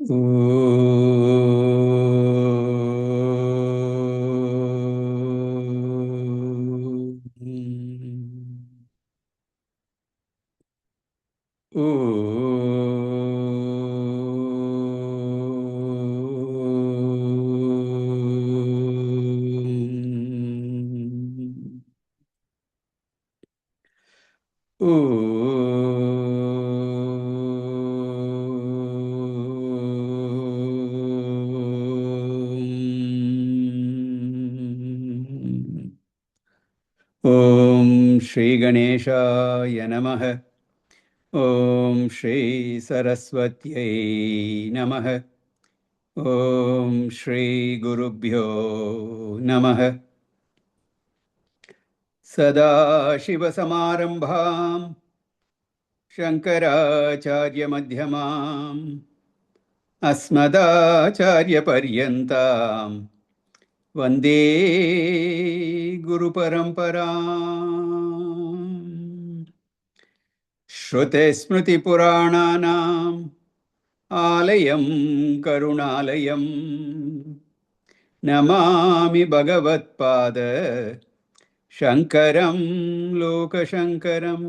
Om Shri Ganeshaya Namaha. Om Shri Saraswatyai Namaha. Om Shri Gurubhyo Namaha. Sada Shiva Samarambham Shankaracharya Madhyamam Asmadacharya Paryantam Vande Guru Paramparam Shruti Smriti Purananam Alayam Karunalayam Namami Bhagavatpada Shankaram Lokashankaram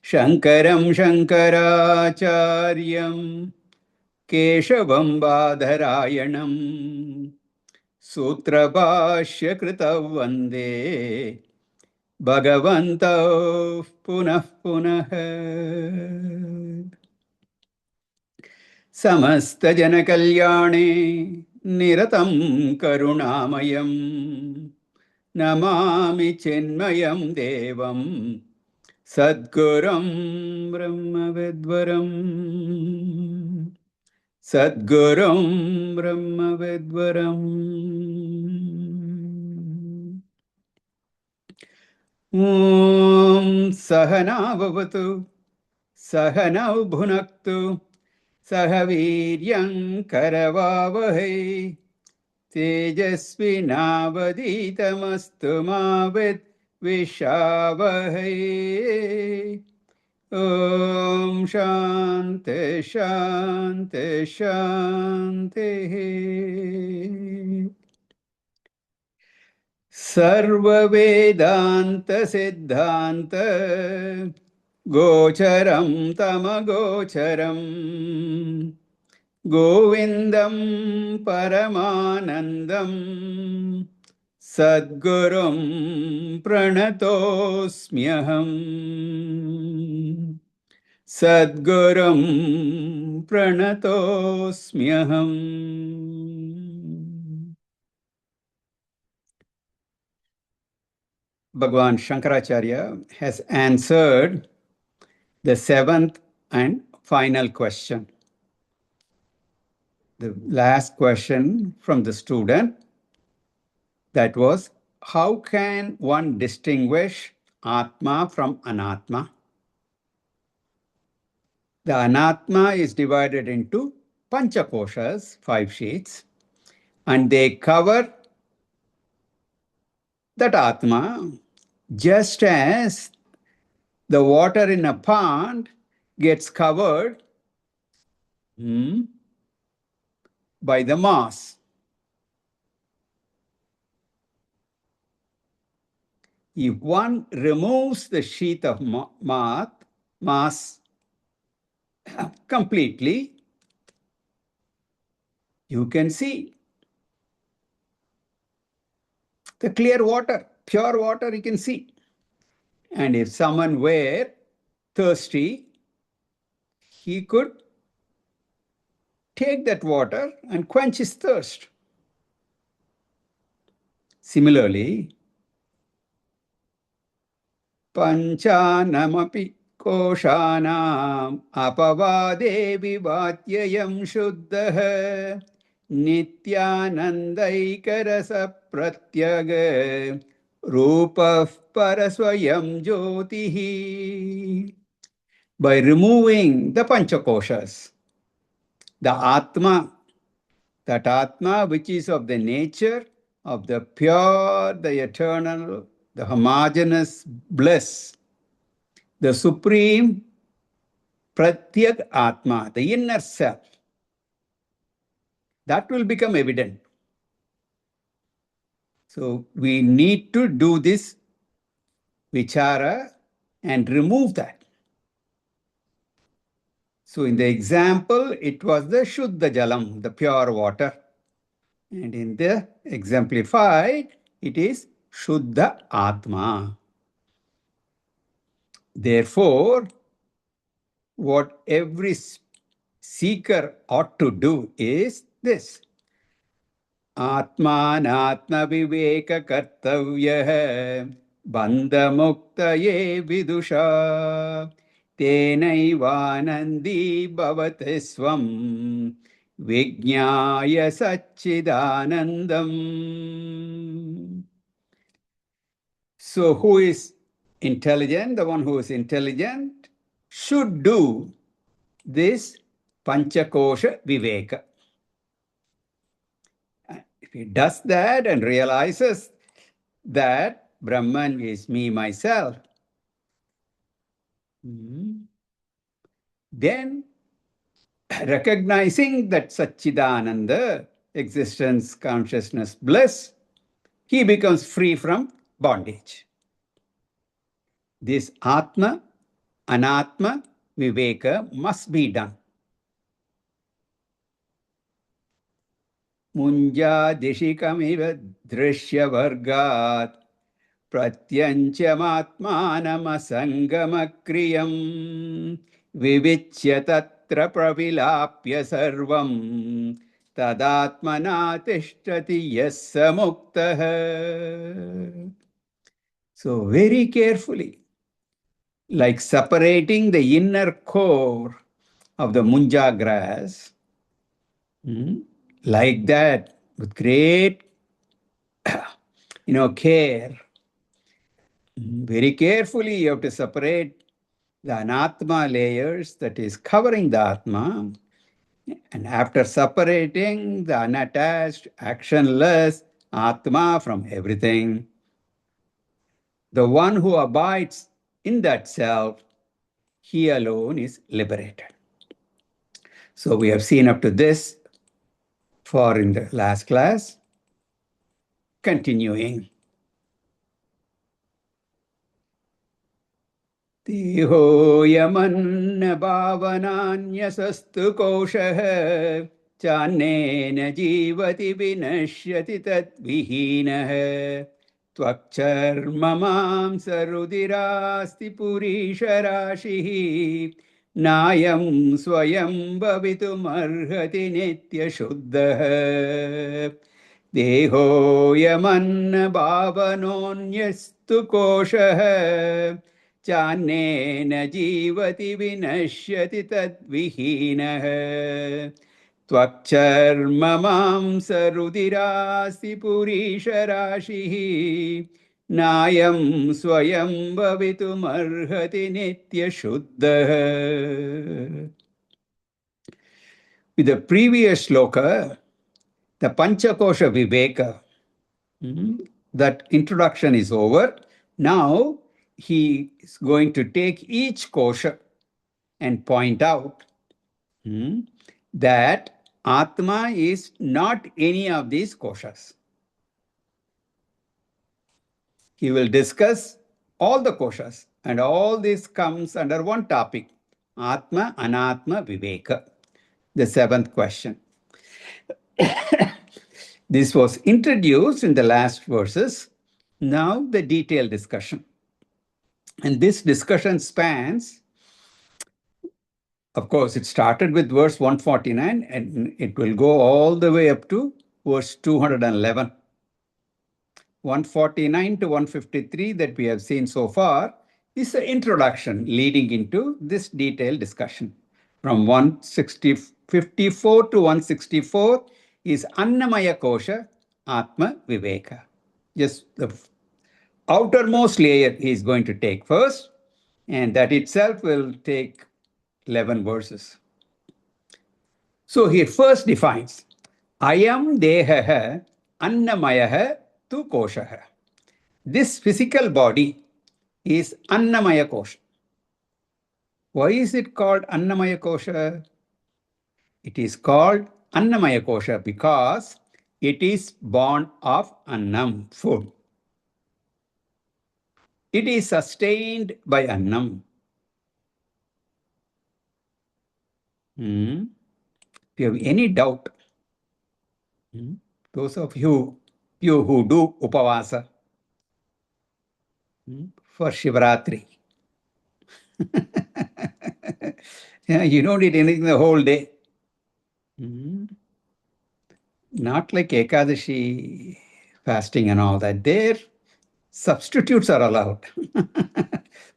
Shankaram Shankaracharyam Keshavam Badharayanam Sutrabhashya Kritav Vande Bhagavantav Punah Punah Samasta Jana Kalyane Niratam Karunamayam Namami Chinmayam Devam Sadguram Brahmavidvaram Sadguram Brahmavidvaram Om Sahana Bhavatu Sahana Bhunaktu Sahaviryam Karavavahai Tejasvinavaditamastu Mavid Vishavahai Om Shanti Shanti Shanti Sarva Vedanta Siddhanta Gocharam Tamagocharam Govindam Paramanandam Sadgurum Pranatosmyaham Sadgurum Pranatosmyaham. Bhagavan Shankaracharya has answered the seventh and final question. The last question from the student, that was, how can one distinguish Atma from Anatma? The Anatma is divided into Panchakoshas, 5 sheets, and they cover that Atma just as the water in a pond gets covered by the moss. If one removes the sheath of moss completely, you can see the clear water, pure water you can see. And if someone were thirsty, he could take that water and quench his thirst. Similarly, Panchanamapi Koshanam Apavade Vivatyayam Shuddha Nityanandaikarasa Pratyaga Rupa Paraswayam Jyotihi. By removing the Panchakoshas, the Atma, that Atma which is of the nature of the pure, the eternal, the homogeneous bliss, the supreme Pratyak Atma, the inner self. That will become evident. So we need to do this vichara and remove that. So in the example, it was the Shuddha Jalam, the pure water. And in the exemplified, it is Shuddha Atma. Therefore, what every seeker ought to do is this. Atmanatma viveka kartavyah bandhamuktaye vidusha tenaivanandi bhavate svam vijñāya satchidanandam. So who is intelligent? The one who is intelligent should do this Panchakosha Viveka. If he does that and realizes that Brahman is me, myself, then recognizing that Satchidananda, existence, consciousness, bliss, he becomes free from bondage. This Atma, Anatma, Viveka must be done. Munja dishikamiva drishya vargat pratyantyamatmanamasangamakkriyam vivichya tatra pravilapya sarvam tadatmana tishtati yassa muktah. So very carefully, like separating the inner core of the munja grass, like that, with great care. Very carefully, you have to separate the anatma layers that is covering the atma. And after separating the unattached, actionless atma from everything, the one who abides in that self, he alone is liberated. So we have seen up to this for in the last class. Continuing. Tiho yamanna bhavananyasastu koshah chanena jivati vinashyati tadvihinah tvakcharmamam sarudirasti purisharashihi nayam swayam bhavitum arhati nitya shuddhah deho yamanna bhavanonyastu koshah Chanena jivati vinashyati tadvihinah tvakcharmamam sarudirasti purisharashihi nayam swayam bhavitum arhati nitya shuddhah. With the previous shloka, the Panchakosha Viveka, that introduction is over. Now, he is going to take each kosha and point out that Atma is not any of these koshas. He will discuss all the koshas, and all this comes under one topic, Atma, Anatma, Viveka, the seventh question. This was introduced in the last verses. Now the detailed discussion. And this discussion spans, of course, it started with verse 149 and it will go all the way up to verse 211. 149 to 153 that we have seen so far is the introduction leading into this detailed discussion. From 154 to 164 is Annamaya Kosha, Atma Viveka. Just the outermost layer he is going to take first, and that itself will take 11 verses. So he first defines, Ayam dehaha annamayaha tu koshaha. This physical body is annamaya kosha. Why is it called Annamaya Kosha? It is called Annamaya Kosha because it is born of Annam, food. It is sustained by Annam. If you have any doubt, those of you who do Upavasa for Shivaratri, yeah, you don't eat anything the whole day. Not like Ekadashi fasting and all that. There, substitutes are allowed.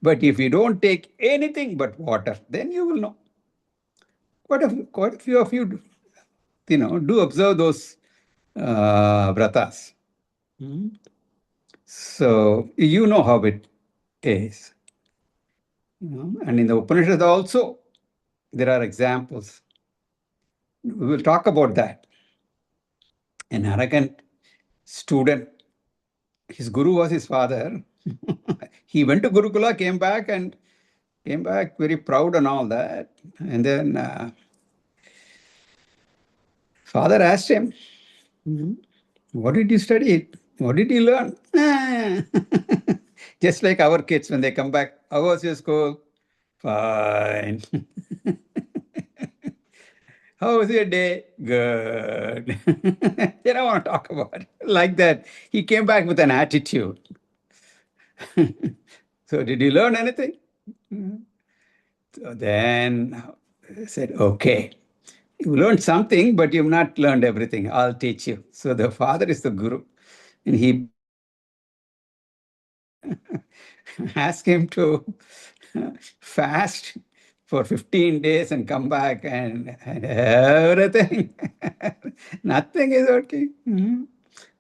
But if you don't take anything but water, then you will know. Quite a few of you, do observe those vratas. So you know how it is. And in the Upanishad also, there are examples. We will talk about that. An arrogant student, his guru was his father. He went to Gurukula, came back very proud and all that. And then father asked him, what did you study? What did you learn? Just like our kids when they come back, how was your school? Fine. How was your day? Good. They don't want to talk about it. Like that. He came back with an attitude. So did you learn anything? So then I said, okay. You learned something, but you've not learned everything. I'll teach you. So the father is the guru. And he asked him to fast for 15 days and come back and everything. Nothing is working.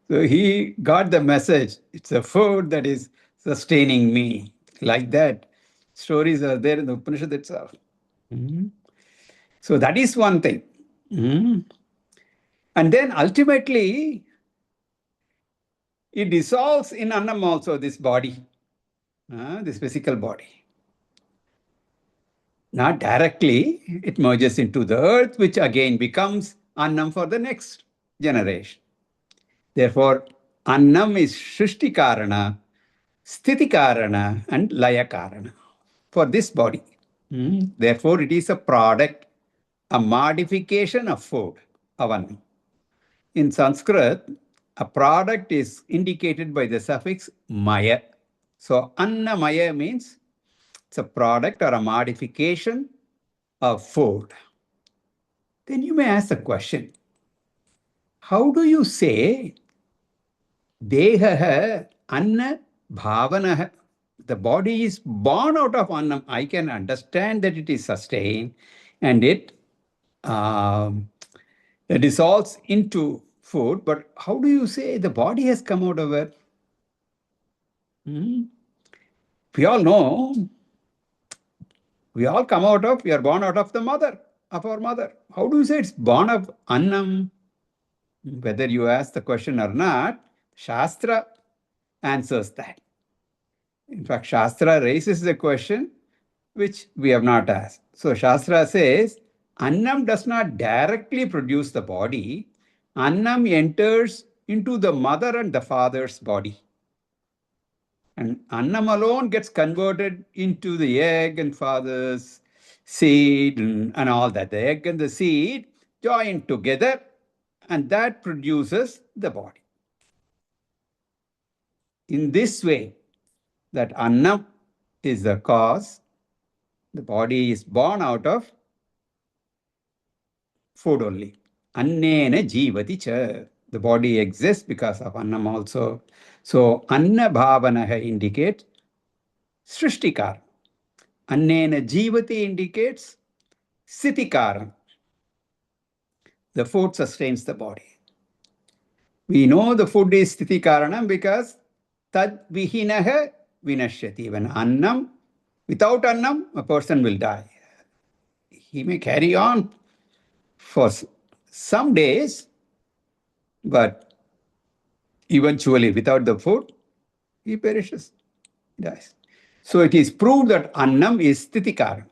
So he got the message. It's a food that is sustaining me. Like that. Stories are there in the Upanishad itself. So that is one thing. And then ultimately, it dissolves in Annam also, this body, this physical body. Not directly, it merges into the earth, which again becomes Annam for the next generation. Therefore, Annam is Shrishti Karana, Sthiti Karana, and Laya Karana for this body. Therefore, it is a product, a modification of food, of Annam. In Sanskrit, a product is indicated by the suffix maya. So, Annamaya means it's a product or a modification of food. Then you may ask the question, how do you say Dehaha Anna Bhavanaha? The body is born out of Annam. I can understand that it is sustained and it dissolves into food, but how do you say the body has come out of it? We all know, we all come out of, we are born out of the mother, of our mother. How do you say it's born of Annam? Whether you ask the question or not, Shastra answers that. In fact, Shastra raises the question which we have not asked. So Shastra says, Annam does not directly produce the body. Annam enters into the mother and the father's body. And Annam alone gets converted into the egg and father's seed and all that. The egg and the seed join together and that produces the body. In this way, that Annam is the cause, the body is born out of food only. Annena jivati cha. The body exists because of Annam also. So Anna Bhavanaha indicates Srishtikar. Annena jivati indicates Sitikara. The food sustains the body. We know the food is Sthitikaranam because Tad Vihinaha Vinashyati. When Annam, without Annam, a person will die. He may carry on for some days, but eventually, without the food, he perishes, dies. So it is proved that Annam is Sthitikaran.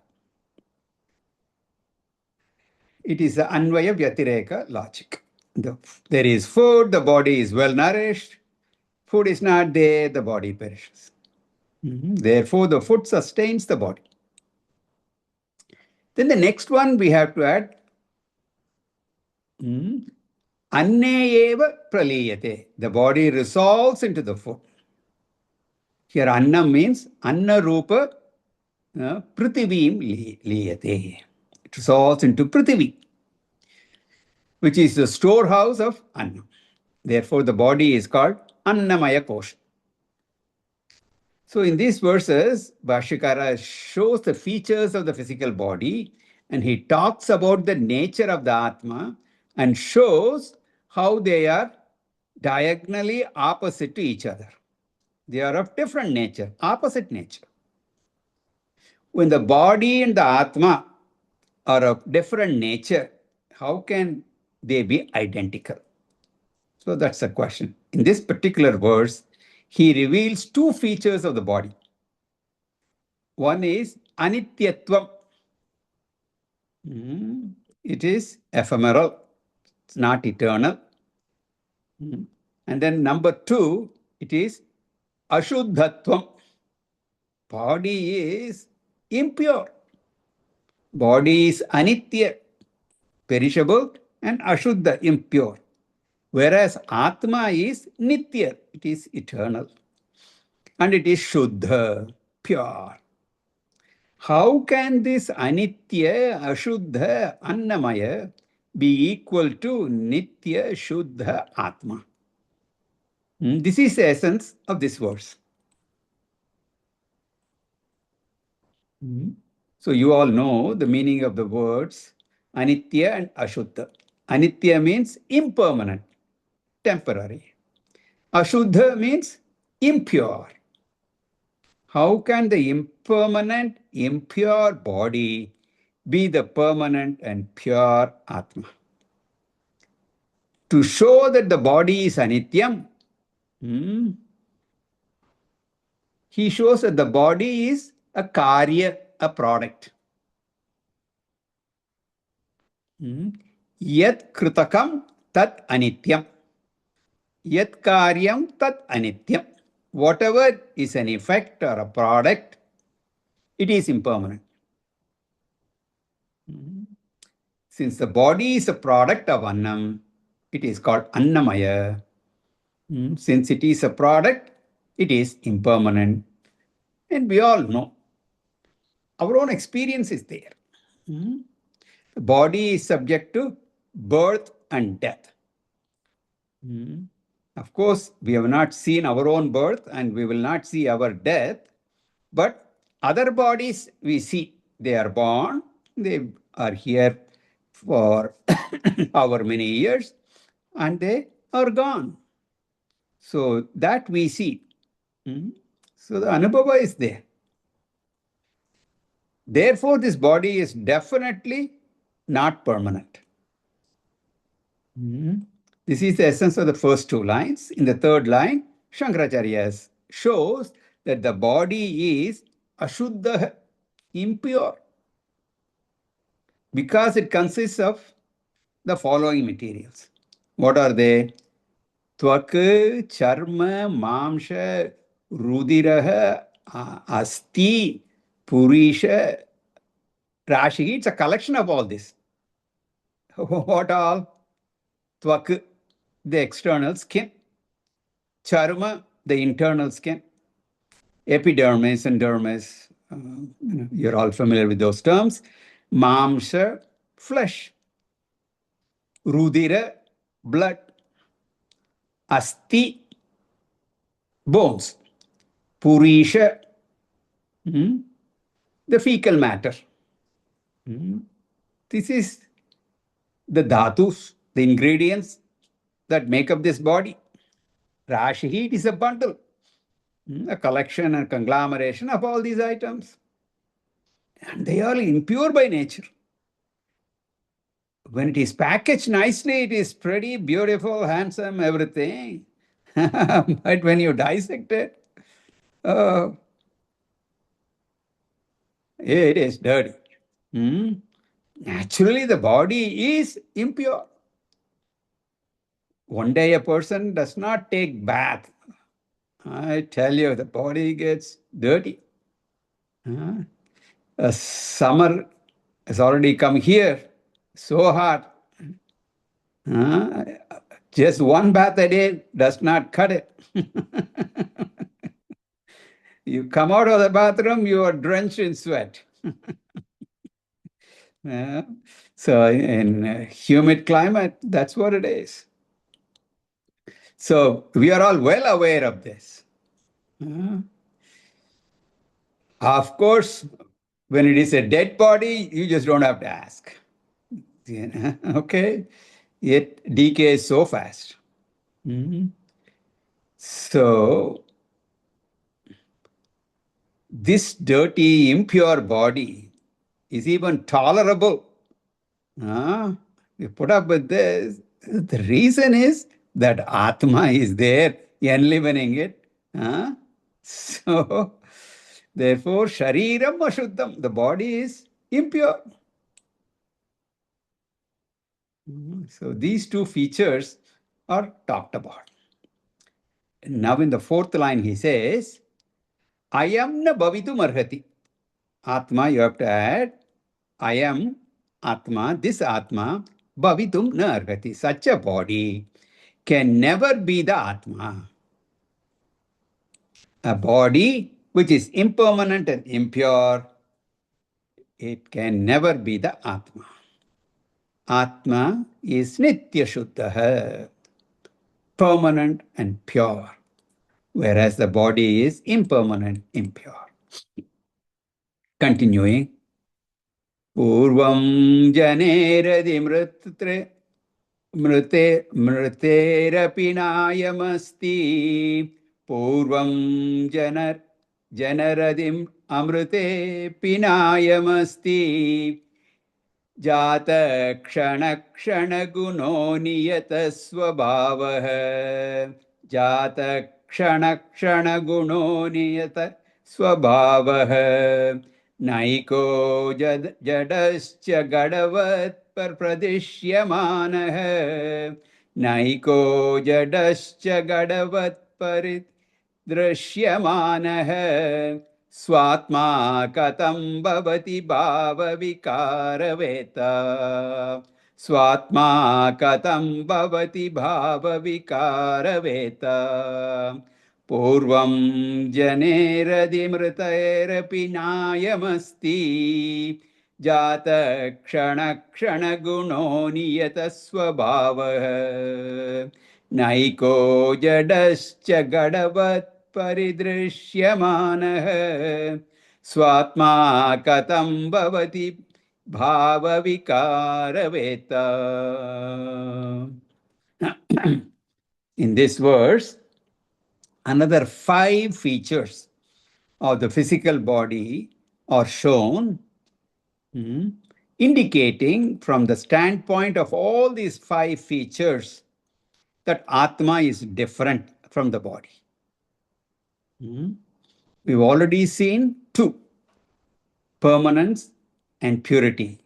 It is the Anvaya Vyatireka logic. There is food, the body is well nourished. Food is not there, the body perishes. Therefore, the food sustains the body. Then the next one we have to add Anne eva praliyate. The body resolves into the food. Here Anna means Anna Rupa Prithivim liyate. It resolves into Prithivi, which is the storehouse of Anna. Therefore, the body is called Annamaya Kosha. So in these verses, Bhashyakara shows the features of the physical body and he talks about the nature of the Atma and shows how they are diagonally opposite to each other. They are of different nature, opposite nature. When the body and the Atma are of different nature, how can they be identical? So that's the question. In this particular verse, he reveals two features of the body. One is anityatvam. It is ephemeral. It's not eternal. And then number two, it is ashuddhatvam. Body is impure. Body is anitya, perishable, and ashuddha, impure. Whereas Atma is nitya, it is eternal. And it is shuddha, pure. How can this anitya, ashuddha, annamaya be equal to nitya, shuddha, atma? This is the essence of this verse. So you all know the meaning of the words anitya and ashuddha. Anitya means impermanent, temporary. Ashuddha means impure. How can the impermanent, impure body be the permanent and pure Atma? To show that the body is anityam, he shows that the body is a karya, a product. Yat kritakam tat anityam. Yat karyam tat anityam. Whatever is an effect or a product, it is impermanent. Since the body is a product of Annam, it is called Annamaya. Since it is a product, it is impermanent. And we all know, our own experience is there. The body is subject to birth and death. Of course, we have not seen our own birth and we will not see our death, but other bodies we see. They are born, they are here for however many years, and they are gone. So that we see. So the Anubhava is there. Therefore, this body is definitely not permanent. This is the essence of the first two lines. In the third line, Shankaracharya shows that the body is ashuddha, impure, because it consists of the following materials. What are they? Tvak, charma, mamsha, rudiraha, asti, purisha, rashi. It's a collection of all this. What all? Tvak, the external skin. Charma, the internal skin. Epidermis and dermis. You're all familiar with those terms. Mamsha, flesh. Rudira, blood. Asti, bones. Purisha, the fecal matter. This is the dhatus, the ingredients that make up this body. Rashi, it is a bundle, a collection and conglomeration of all these items. And they are impure by nature. When it is packaged nicely, it is pretty beautiful, handsome, everything. But when you dissect it, it is dirty. Naturally, the body is impure. One day a person does not take bath. I tell you, the body gets dirty. A summer has already come here, so hot. Just one bath a day does not cut it. You come out of the bathroom, you are drenched in sweat. Uh, so in humid climate, that's what it is. So we are all well aware of this. Of course, when it is a dead body, you just don't have to ask. Okay? It decays so fast. So this dirty, impure body is even tolerable. We put up with this. The reason is that Atma is there enlivening it. So, therefore, Shariram Ashuddham, the body is impure. So, these two features are talked about. Now, in the fourth line, he says, Ayam na bhavitum arhati. Atma, you have to add, I am Atma, this Atma, bhavitum na arhati. Such a body can never be the Atma. A body which is impermanent and impure, it can never be the Atma. Atma is Nitya Shuddha, permanent and pure, whereas the body is impermanent, impure. Continuing, Purvam Janeradi Mruterapi Nayamasti Purvam Janaradim Amrute Pinayamasti Jata Kshana Kshana Guno Niyata Swabhavah Jata Kshana Kshana Guno Niyata Swabhavah Naiko Jadascha Gadavat Pradishyamanaha Naiko Jadascha Gadavat Paridrishyamanaha Swatma Katam Bhavati Bhava Vikaraveta Swatma Katam Bhavati Bhava Vikaraveta Purvam Janeradi Mritaerapi Nayamasti Jata Kshana Kshana Guno Niyata Swabhava Naiko Jadascha Gadavat Paridrishyamanaha Swatma Katam Bhavati Bhava Vikaraveta. In this verse, another 5 features of the physical body are shown, indicating from the standpoint of all these 5 features that Atma is different from the body. We've already seen 2, permanence and purity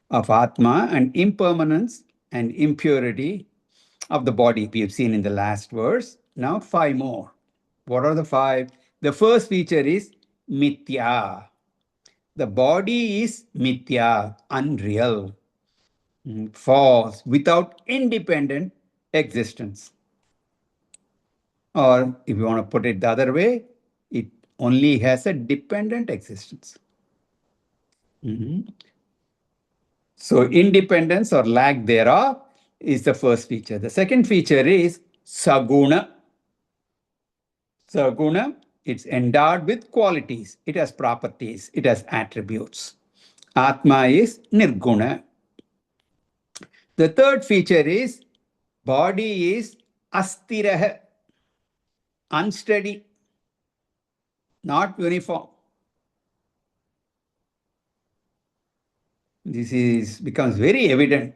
of Atma and impermanence and impurity of the body we have seen in the last verse. Now 5 more. What are the 5? The first feature is mithya. The body is mithya, unreal, false, without independent existence. Or if you want to put it the other way, it only has a dependent existence. So independence or lack thereof is the first feature. The second feature is saguna. Saguna, it's endowed with qualities. It has properties. It has attributes. Atma is nirguna. The third feature is body is astiraha, unsteady, not uniform. This becomes very evident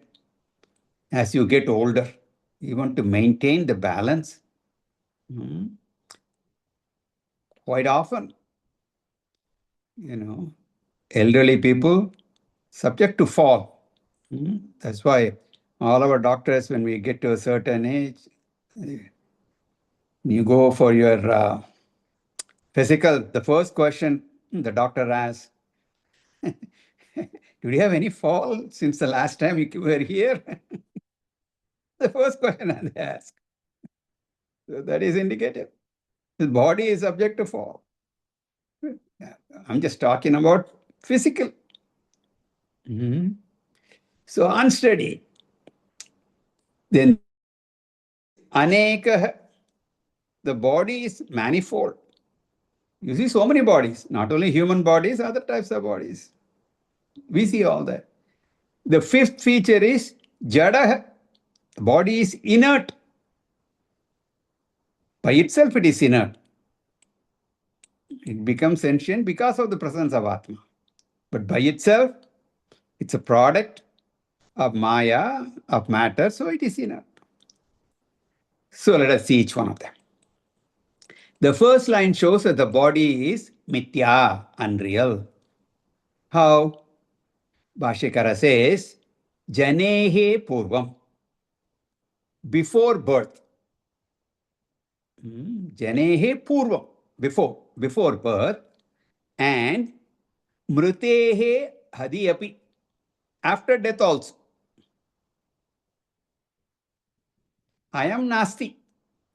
as you get older. You want to maintain the balance. Quite often, elderly people subject to fall. That's why all our doctors, when we get to a certain age, you go for your physical, the first question the doctor asks, do you have any fall since the last time you were here? The first question they ask. So that is indicative. The body is subject to fall. I'm just talking about physical. So unsteady. Then aneka, the body is manifold. You see so many bodies, not only human bodies, other types of bodies. We see all that. The fifth feature is jada. The body is inert. By itself, it is inert. It becomes sentient because of the presence of Atma. But by itself, it's a product of Maya, of matter, so it is inert. So let us see each one of them. The first line shows that the body is mithya, unreal. How? Bhashyakara says, Janehe Purvam. Before birth. Janehe Purvam. Before birth. And Mrutehe Hadiyapi. After death also. I am Nasti.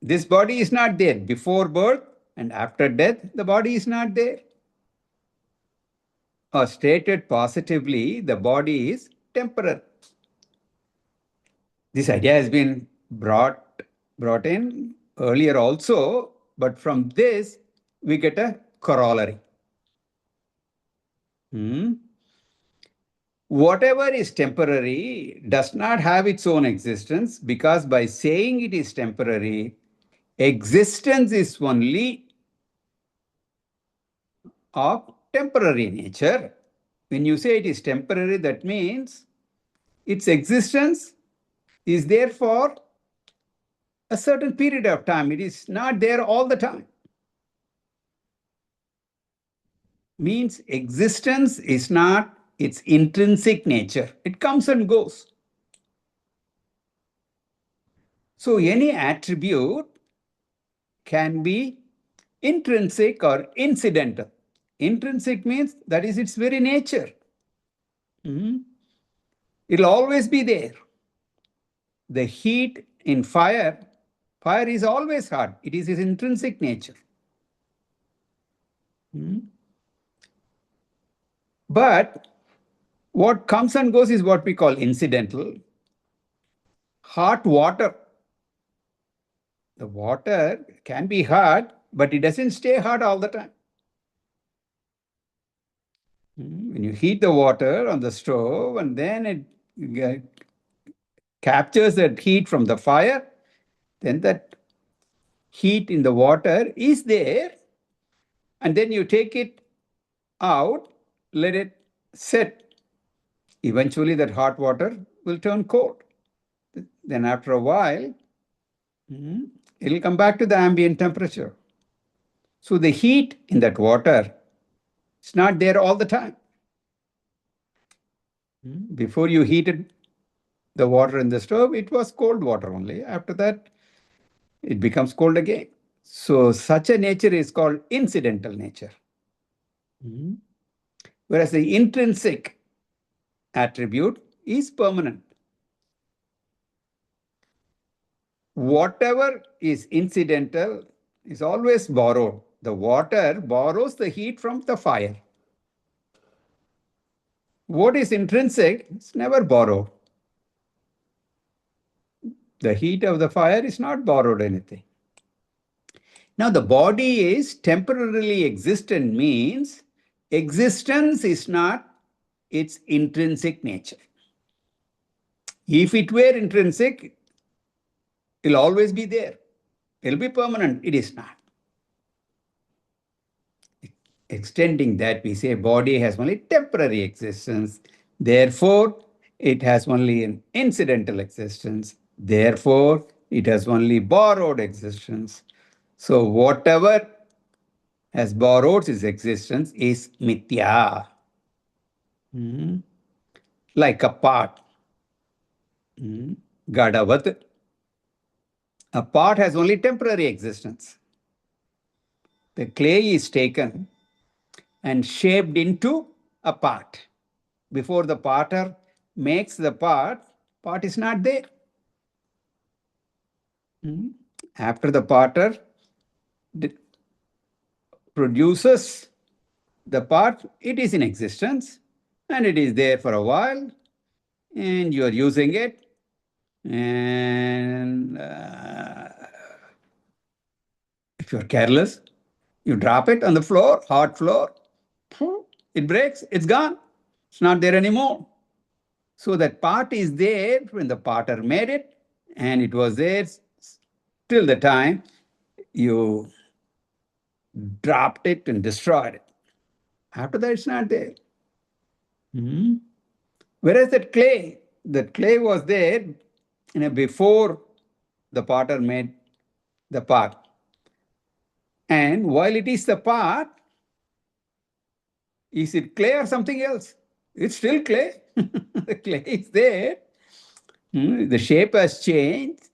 This body is not there. Before birth and after death, the body is not there. Or stated positively, the body is temporary. This idea has been brought in earlier also, but from this we get a corollary. Whatever is temporary does not have its own existence, because by saying it is temporary, existence is only of temporary nature. When you say it is temporary, that means its existence is there for a certain period of time. It is not there all the time. Means existence is not its intrinsic nature. It comes and goes. So any attribute can be intrinsic or incidental. Intrinsic means that is its very nature. It'll always be there. The heat in fire is always hot. It is its intrinsic nature. But what comes and goes is what we call incidental. Hot water. The water can be hot, but it doesn't stay hot all the time. When you heat the water on the stove and then it captures that heat from the fire, then that heat in the water is there, and then you take it out, let it set. Eventually that hot water will turn cold. Then after a while, it'll come back to the ambient temperature. So the heat in that water is not there all the time. Before you heated the water in the stove, it was cold water only. After that, it becomes cold again. So such a nature is called incidental nature. Whereas the intrinsic attribute is permanent. Whatever is incidental is always borrowed. The water borrows the heat from the fire. What is intrinsic is never borrowed. The heat of the fire is not borrowed anything. Now the body is temporarily existent means existence is not its intrinsic nature. If it were intrinsic, it'll always be there. It'll be permanent. It is not. Extending that, we say body has only temporary existence. Therefore, it has only an incidental existence. Therefore, it has only borrowed existence. So whatever has borrowed its existence is mithya. like a pot. Gadavat. A pot has only temporary existence. The clay is taken and shaped into a pot. Before the potter makes the pot is not there. After the potter produces the pot, it is in existence and it is there for a while and you are using it. And if you're careless, you drop it on the floor, hot floor, it breaks, it's gone. It's not there anymore. So that pot is there when the potter made it, and it was there till the time you dropped it and destroyed it. After that, it's not there. Whereas that clay was there before the potter made the pot. And while it is the pot, is it clay or something else? It's still clay. The clay is there. The shape has changed.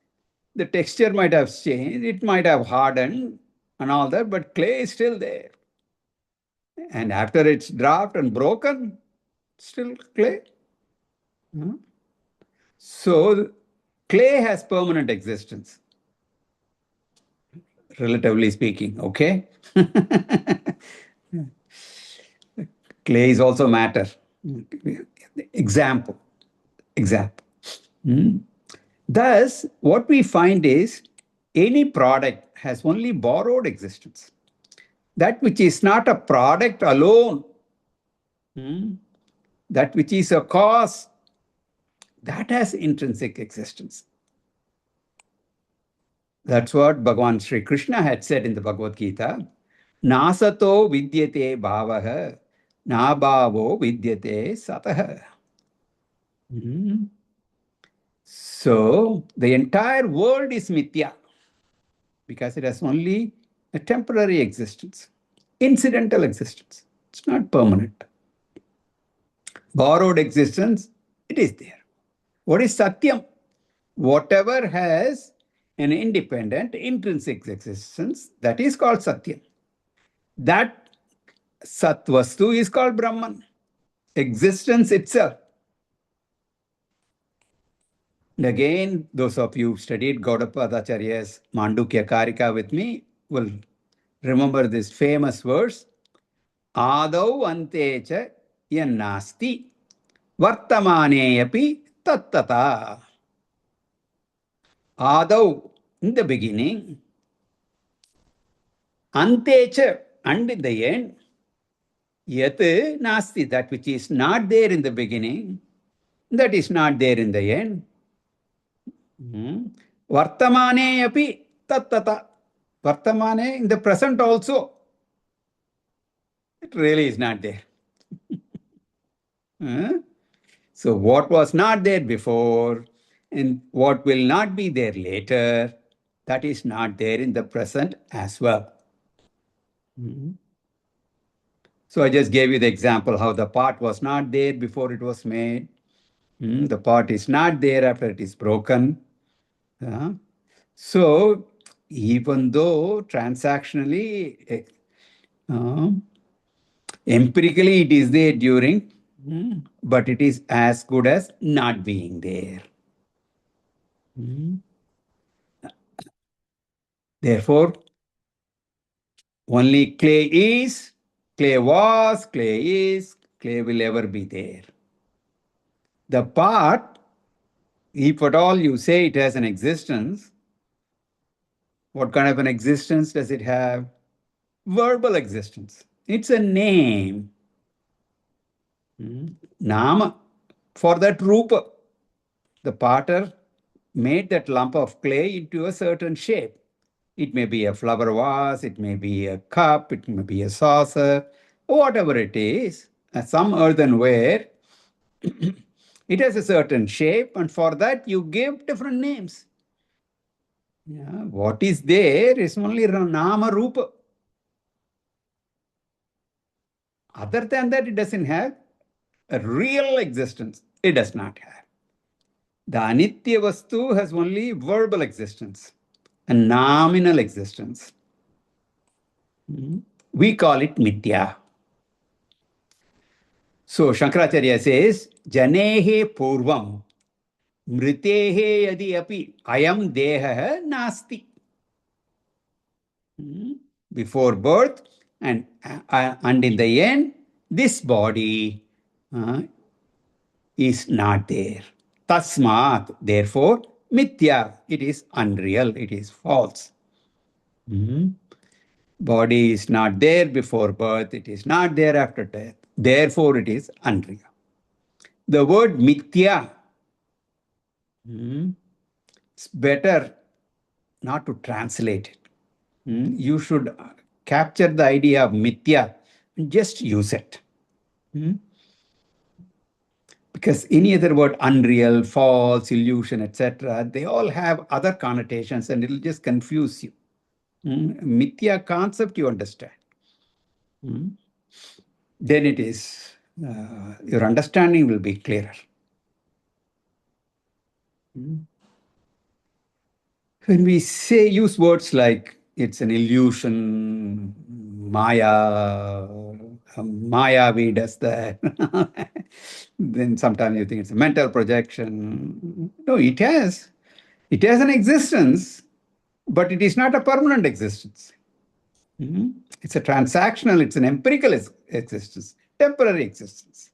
The texture might have changed. It might have hardened and all that, but clay is still there. And after it's dropped and broken, still clay. So clay has permanent existence, relatively speaking, okay? Clay is also matter. Example. Thus, what we find is any product has only borrowed existence. That which is not a product alone, that which is a cause, that has intrinsic existence. That's what Bhagavan Sri Krishna had said in the Bhagavad Gita. Nasato vidyate bhavaha, nabhavo vidyate sataha. So the entire world is mithya because it has only a temporary existence, incidental existence. It's not permanent. Borrowed existence, it is there. What is satyam? Whatever has an independent, intrinsic existence, that is called satyam. That satvastu is called Brahman, existence itself. And again, those of you who studied Gaudapadacharya's Mandukya Karika with me will remember this famous verse, Adau antecha yannasti vartamaneyapi tattata. Adau, in the beginning, antecha, and in the end, yat nasti, that which is not there in the beginning, that is not there in the end. Vartamane api tattata. Vartamane, in the present also, it really is not there. So what was not there before and what will not be there later, that is not there in the present as well. So I just gave you the example how the pot was not there before it was made. The pot is not there after it is broken. So even though transactionally, empirically it is there during, but it is as good as not being there. Therefore, only clay is, clay was, clay is, clay will ever be there. The pot, if at all you say it has an existence, what kind of an existence does it have? Verbal existence. It's a name. Nama. For that rupa, the potter made that lump of clay into a certain shape. It may be a flower vase, it may be a cup, it may be a saucer, whatever it is, some earthenware. It has a certain shape, and for that you give different names. What is there is only Nama Rupa. Other than that, it doesn't have a real existence. It does not have. The anitya vastu has only verbal existence, a nominal existence. We call it mithya. So Shankaracharya says, Janehe purvam mritehe yadi api ayam deha nasti. Before birth and in the end, this body is not there. Tasmat, therefore, mithya, it is unreal, it is false. Body is not there before birth, it is not there after death. Therefore, it is unreal. The word mithya, it's better not to translate it. You should capture the idea of mithya and just use it. Because any other word, unreal, false, illusion, etc., they all have other connotations and it'll just confuse you. Mithya concept you understand. Then it is, your understanding will be clearer. When we use words like it's an illusion, Maya, Mayavi does that, then sometimes you think it's a mental projection. No, it has an existence, but it is not a permanent existence. It's a transactional, it's an empirical existence, temporary existence.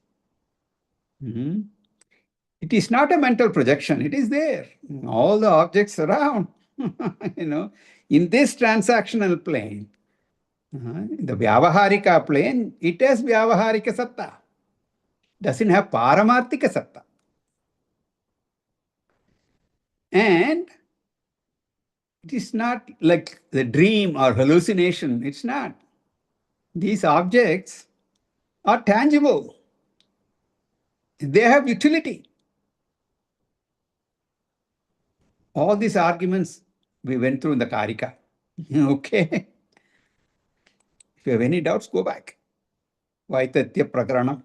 It is not a mental projection, it is there. All the objects around, in this transactional plane, the Vyavaharika plane, it has Vyavaharika Satta. Doesn't have Paramarthika Satta. And it is not like the dream or hallucination. It's not. These objects are tangible. They have utility. All these arguments we went through in the Karika. Okay. If you have any doubts, go back. Vaitatya Prakaranam.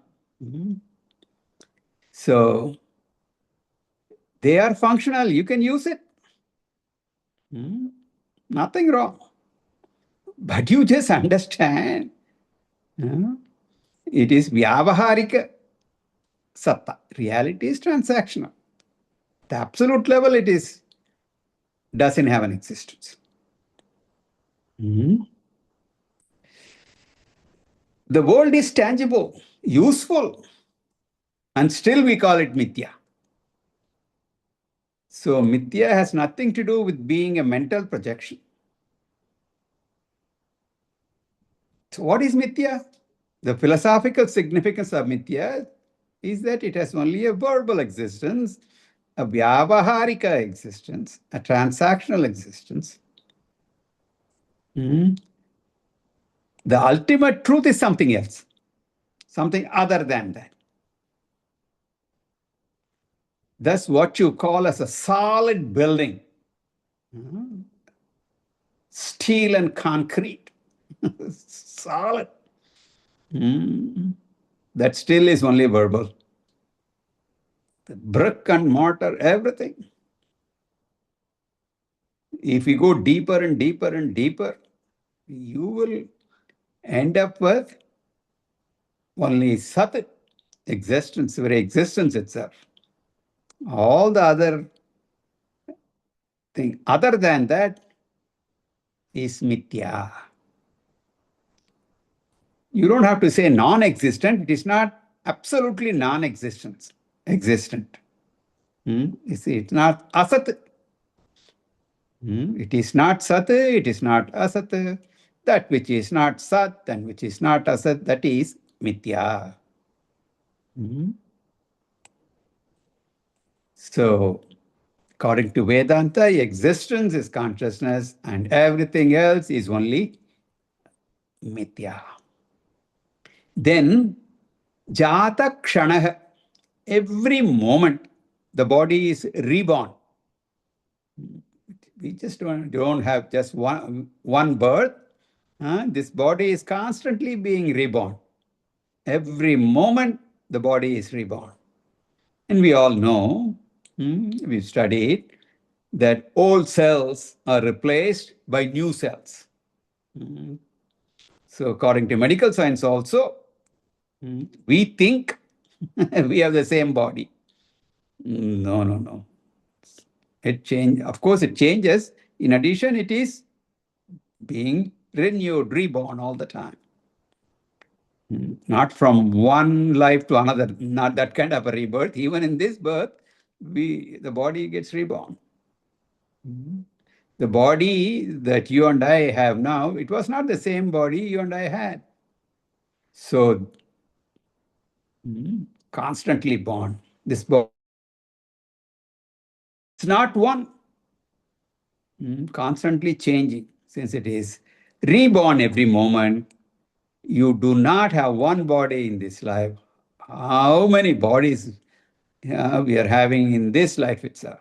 So, they are functional. You can use it. Nothing wrong. But you just understand, it is Vyavaharika Satta. Reality is transactional. At the absolute level, it doesn't have an existence. The world is tangible, useful, and still we call it mithya. So mithya has nothing to do with being a mental projection. So what is mithya? The philosophical significance of mithya is that it has only a verbal existence, a vyavaharika existence, a transactional existence. The ultimate truth is something else, something other than that. That's what you call as a solid building. Steel and concrete. Solid. That still is only verbal. The brick and mortar, everything. If you go deeper and deeper and deeper, you will end up with only Sat, existence, very existence itself. All the other thing other than that is mithya. You don't have to say non-existent. It is not absolutely non-existence, existent. You see, it's not asat. It is not sat, it is not asat. That which is not sat and which is not asat, that is mithya. So, according to Vedanta, existence is consciousness and everything else is only mithya. Then, jata kshanah, every moment the body is reborn. We just don't have just one birth. This body is constantly being reborn. Every moment the body is reborn. And we all know, we've studied, that old cells are replaced by new cells. So according to medical science also, we think we have the same body. No, no, no. Of course, it changes. In addition, it is being renewed, reborn all the time. Not from one life to another, not that kind of a rebirth. Even in this birth, the body gets reborn. The body that you and I have now, it was not the same body you and I had. So, constantly born. This body is not one, constantly changing. Since it is reborn every moment, you do not have one body in this life. How many bodies we are having in this life itself?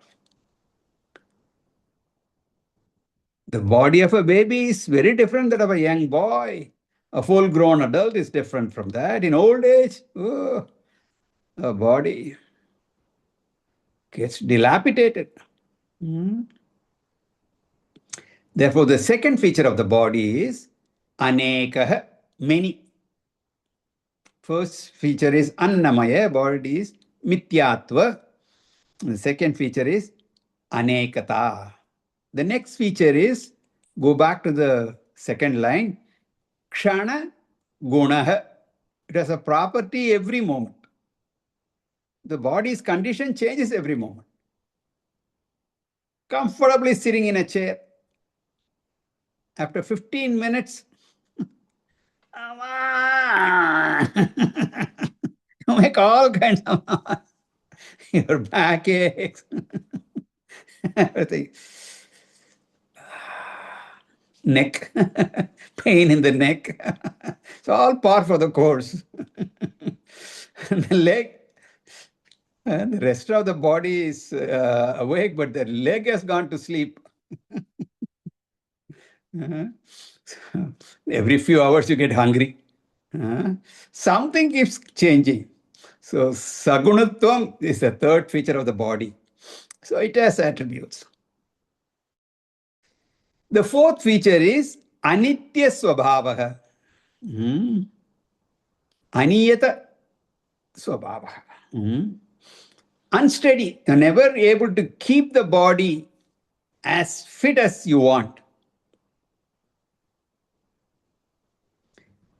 The body of a baby is very different than of a young boy. A full-grown adult is different from that. In old age, a body gets dilapidated. Therefore, the second feature of the body is anekah, many. First feature is annamaya, body is mityatva. The second feature is anekata. The next feature is, go back to the second line, kshana gunaha. It has a property every moment. The body's condition changes every moment. Comfortably sitting in a chair. After 15 minutes, you make all kinds of your back aches, everything. Neck, pain in the neck. It's all par for the course. The leg, the rest of the body is awake, but the leg has gone to sleep. Every few hours you get hungry. Something keeps changing. So sagunatvam is the third feature of the body. So it has attributes. The fourth feature is anitya swabhavaha. Aniyata swabhavaha. Unsteady. You're never able to keep the body as fit as you want.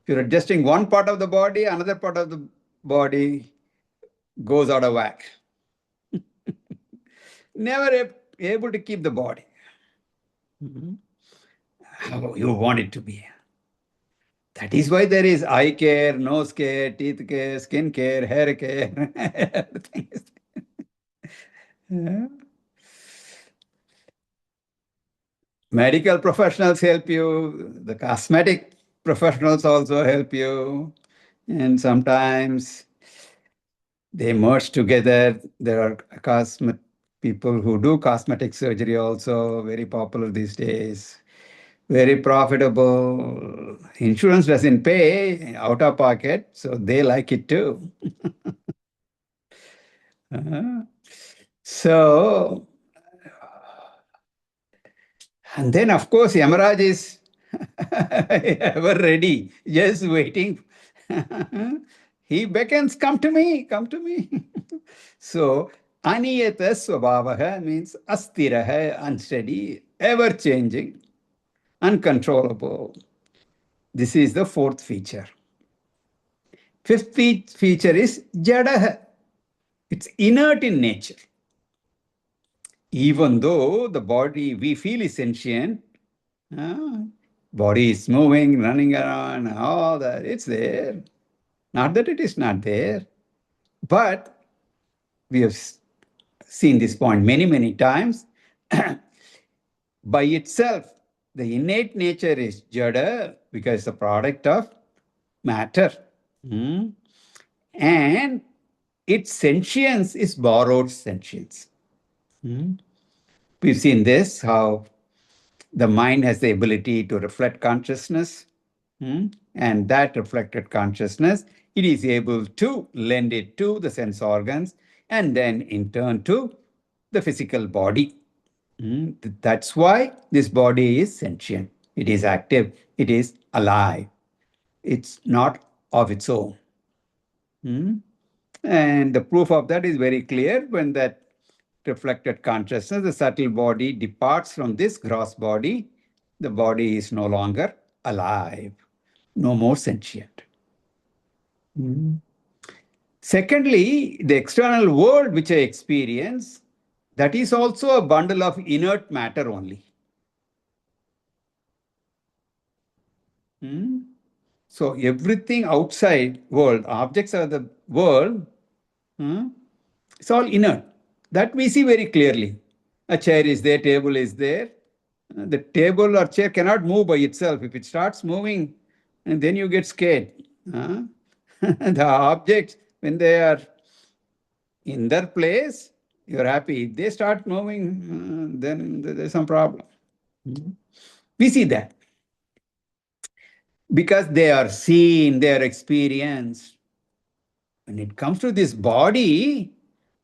If you're adjusting one part of the body, another part of the body goes out of whack. Never able to keep the body how you want it to be. That is why there is eye care, nose care, teeth care, skin care, hair care. Everything is there. Medical professionals help you. The cosmetic professionals also help you. And sometimes they merge together. There are people who do cosmetic surgery also, very popular these days. Very profitable. Insurance doesn't pay out of pocket, so they like it too. So, and then of course, Yamaraj is ever ready, just waiting. He beckons, come to me, come to me. So, aniyata swabhavaha means astiraha, unsteady, ever changing, uncontrollable. This is the fourth feature. Fifth feature is jadaha. It's inert in nature. Even though the body we feel is sentient, body is moving, running around, all that, it's there. Not that it is not there, but we have seen this point many, many times. By itself, the innate nature is jada because it's a product of matter. And its sentience is borrowed sentience. We've seen this, how the mind has the ability to reflect consciousness, and that reflected consciousness, it is able to lend it to the sense organs. and then in turn to the physical body. That's why this body is sentient. It is active. It is alive. It's not of its own. And the proof of that is very clear when that reflected consciousness, the subtle body departs from this gross body, the body is no longer alive, no more sentient. Secondly, the external world which I experience, that is also a bundle of inert matter only. So everything outside world, objects of the world, it's all inert. That we see very clearly. A chair is there, table is there. The table or chair cannot move by itself. If it starts moving, and then you get scared. The objects, when they are in their place, you're happy. If they start moving, then there's some problem. We see that. Because they are seen, they are experienced. When it comes to this body,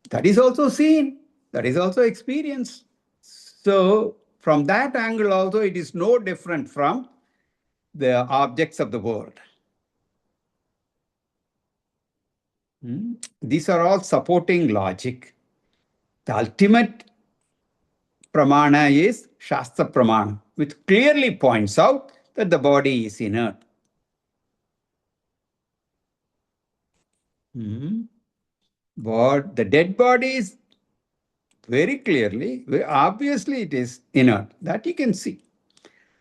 that is also seen, that is also experienced. So from that angle also, it is no different from the objects of the world. These are all supporting logic. The ultimate pramana is Shastra pramana, which clearly points out that the body is inert. But the dead body is very clearly, obviously it is inert. That you can see.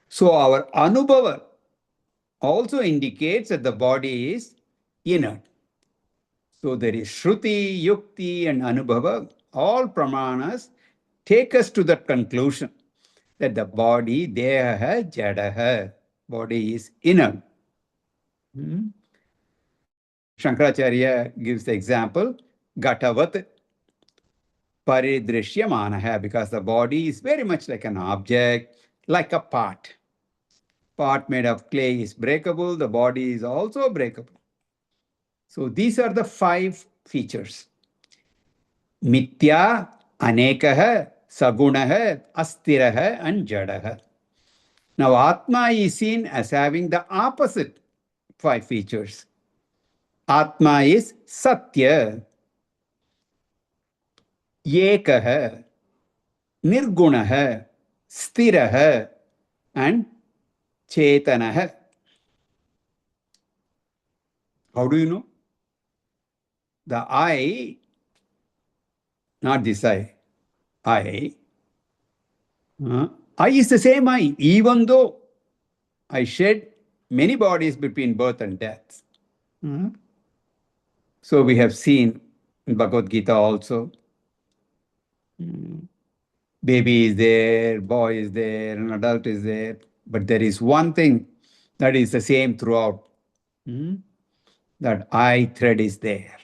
So our anubhava also indicates that the body is inert. So there is Shruti, Yukti, and Anubhava. All pramanas take us to that conclusion that the body, deha, jadaha, body is inert. Shankaracharya gives the example, Gatavat paridrishyamanaha, because the body is very much like an object, like a pot. Pot made of clay is breakable, the body is also breakable. So these are the 5 features. Mithya, Anekaha, Sagunaha, Astiraha, and Jadaha. Now, Atma is seen as having the opposite 5 features. Atma is Satya, Yekaha, Nirgunaha, Stiraha, and Chetanaha. How do you know? The I, not this I is the same I, even though I shed many bodies between birth and death. So we have seen in Bhagavad Gita also, baby is there, boy is there, an adult is there, but there is one thing that is the same throughout. That I thread is there.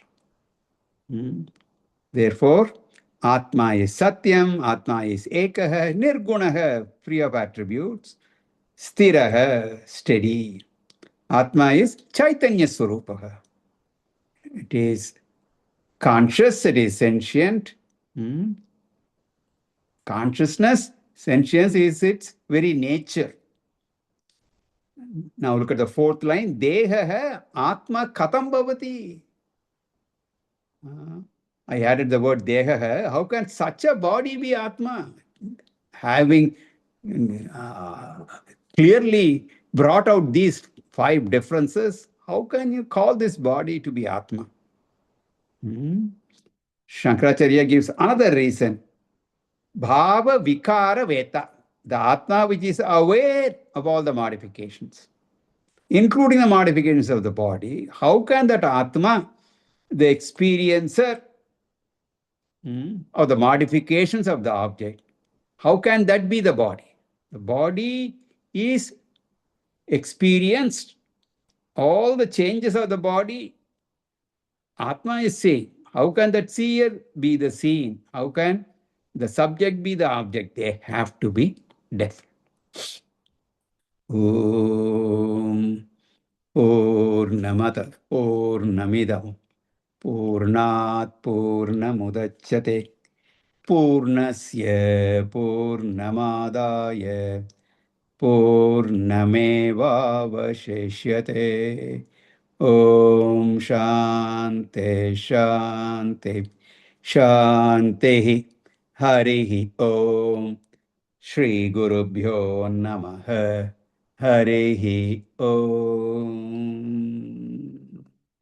Therefore, Atma is Satyam, Atma is Ekaha, Nirgunaha, free of attributes, Stiraha, steady. Atma is Chaitanya Swarupaha. It is conscious, it is sentient. Consciousness, sentience is its very nature. Now look at the 4th line. Deha Atma Katam Bhavati. I added the word Deha. How can such a body be Atma? Having clearly brought out these 5 differences, how can you call this body to be Atma? Shankaracharya gives another reason. Bhava Vikara Veta. The Atma which is aware of all the modifications, including the modifications of the body. How can that Atma, the experiencer of the modifications of the object, how can that be the body? The body is experienced. All the changes of the body, Atma is seeing. How can that seer be the seen? How can the subject be the object? They have to be different. Om Purnamata Purnamidam पूर्णात् पूर्णमुदच्यते पूर्णस्य पूर्णमादाय पूर्णमेवावशिष्यते ॐ शान्ति शान्ति शान्तिः हरिः ॐ श्रीगुरुभ्यो नमः हरिः ॐ